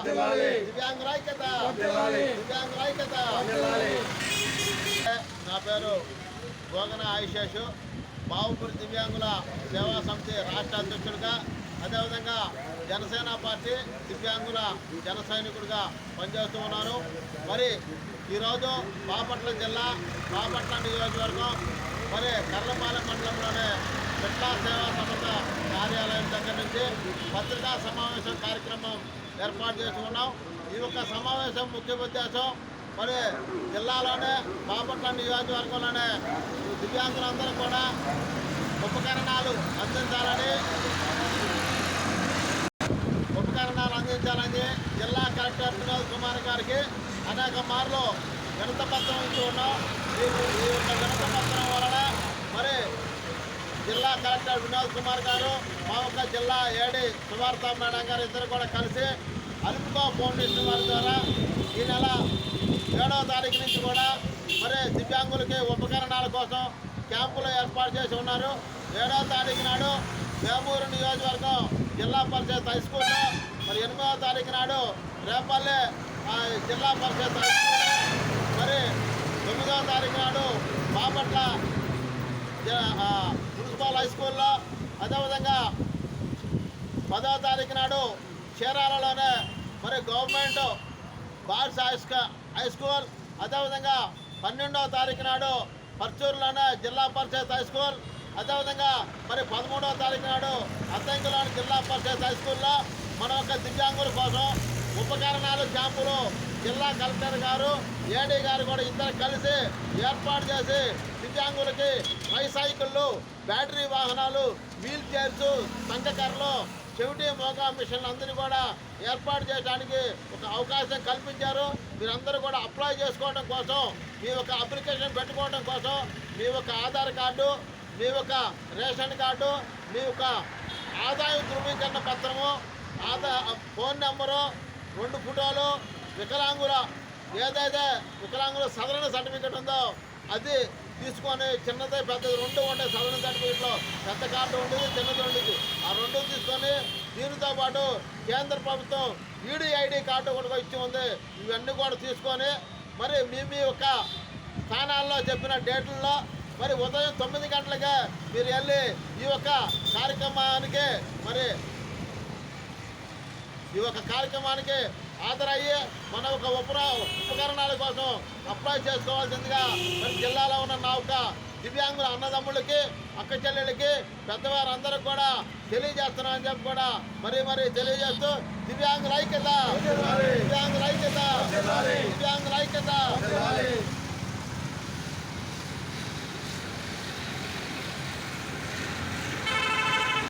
దివ్యాంగుల ఐక్యత. నా పేరు గోగన ఆయుషేషు, బావుపూరి దివ్యాంగుల సేవా సమితి రాష్ట్ర అధ్యక్షుడిగా, అదేవిధంగా జనసేన పార్టీ దివ్యాంగుల జన సైనికుడిగా పనిచేస్తూ ఉన్నాను. మరి ఈరోజు బాపట్ల జిల్లా బాపట్ల నియోజకవర్గం మరి కర్లపాలెం మండలంలోనే బిట్లా సేవా సంస్థ కార్యాలయం దగ్గర నుంచి పత్రికా సమావేశం కార్యక్రమం ఏర్పాటు చేసుకున్నాం. ఈ యొక్క సమావేశం ముఖ్య ఉద్దేశం మరి జిల్లాలోనే బాపట్ల నియోజకవర్గంలోనే దివ్యాంగులందరూ కూడా ఉపకరణాలు అందించాలని జిల్లా కలెక్టర్ వినోద్ కుమార్ గారికి అనేక మార్లు వినతిపత్రం ఇచ్చి ఉన్నాం. ఈ యొక్క వినతిపత్రం వలన మరి జిల్లా కలెక్టర్ వినోద్ కుమార్ గారు మా యొక్క జిల్లా ఏడీ సువార్త మేడం గారు ఇద్దరు కూడా కలిసి అలుపుకో ఫౌండేషన్ వారి ద్వారా ఈ నెల 7వ తారీఖు నుంచి కూడా మరి దివ్యాంగులకి ఉపకరణాల కోసం క్యాంపులు ఏర్పాటు చేసి ఉన్నారు. 7వ తారీఖు నాడు వేమూరు నియోజకవర్గం జిల్లా పరిషత్ హై స్కూల్లో, మరి 8వ తారీఖు నాడు రేపల్లె జిల్లా పరిషత్ హై స్కూల్లో, మరి 9వ తారీఖు నాడు బాపట్ల మున్సిపల్ హై స్కూల్లో, అదేవిధంగా 10వ తారీఖు నాడు చీరాలలోనే మరి గవర్నమెంట్ బాయ్స్ హై స్కూల్, అదేవిధంగా 12వ తారీఖు నాడు పర్చూరులోనే జిల్లా పరిషత్ హై స్కూల్, అదేవిధంగా మరి 13వ తారీఖు నాడు అద్దంకిలోని జిల్లా పరిషత్ హై స్కూల్లో మన యొక్క దివ్యాంగుల కోసం ఉపకరణాలు క్యాంపులు జిల్లా కలెక్టర్ గారు ఏడీ గారు కూడా ఇద్దరు కలిసి ఏర్పాటు చేసి దివ్యాంగులకి ట్రైసైకిళ్ళు, బ్యాటరీ వాహనాలు, వీల్ చైర్స్, సంఘకర్రలు, చెవిటి మోగా మిషన్లు అందరినీ కూడా ఏర్పాటు చేయడానికి ఒక అవకాశం కల్పించారు. మీరందరూ కూడా అప్లై చేసుకోవడం కోసం, మీ యొక్క అప్లికేషన్ పెట్టుకోవడం కోసం మీ యొక్క ఆధార్ కార్డు, మీ యొక్క రేషన్ కార్డు, మీ యొక్క ఆదాయ ధృవీకరణ పత్రము, ఫోన్ నెంబరు, 2 ఫోటోలు, ఏదైతే వికలాంగుల సదరణ సర్టిఫికెట్ ఉందో అది తీసుకొని, చిన్నది పెద్దది 2 ఉంటాయి. సదరణ సర్టిఫికెట్లో పెద్ద కార్డు ఉండేది, చిన్నది ఉండేది. ఆ 2 తీసుకొని దీనితో పాటు కేంద్ర ప్రభుత్వం ఈడీఐడి కార్డు కూడా ఇచ్చి ఉంది. ఇవన్నీ కూడా తీసుకొని మరి మీ యొక్క స్థానాల్లో చెప్పిన డేట్లలో మరి ఉదయం 9 గంటలకే మీరు వెళ్ళి ఈ యొక్క కార్యక్రమానికి హాజరయ్యి మన ఒక ఉపకరణాల కోసం అప్లై చేసుకోవాల్సిందిగా మరి జిల్లాలో ఉన్న నా యొక్క దివ్యాంగుల అన్నదమ్ములకి, అక్క చెల్లెళ్ళకి, పెద్దవారందరూ కూడా తెలియజేస్తున్నామని చెప్పి కూడా మరీ తెలియజేస్తూ దివ్యాంగుల ఐక్యత.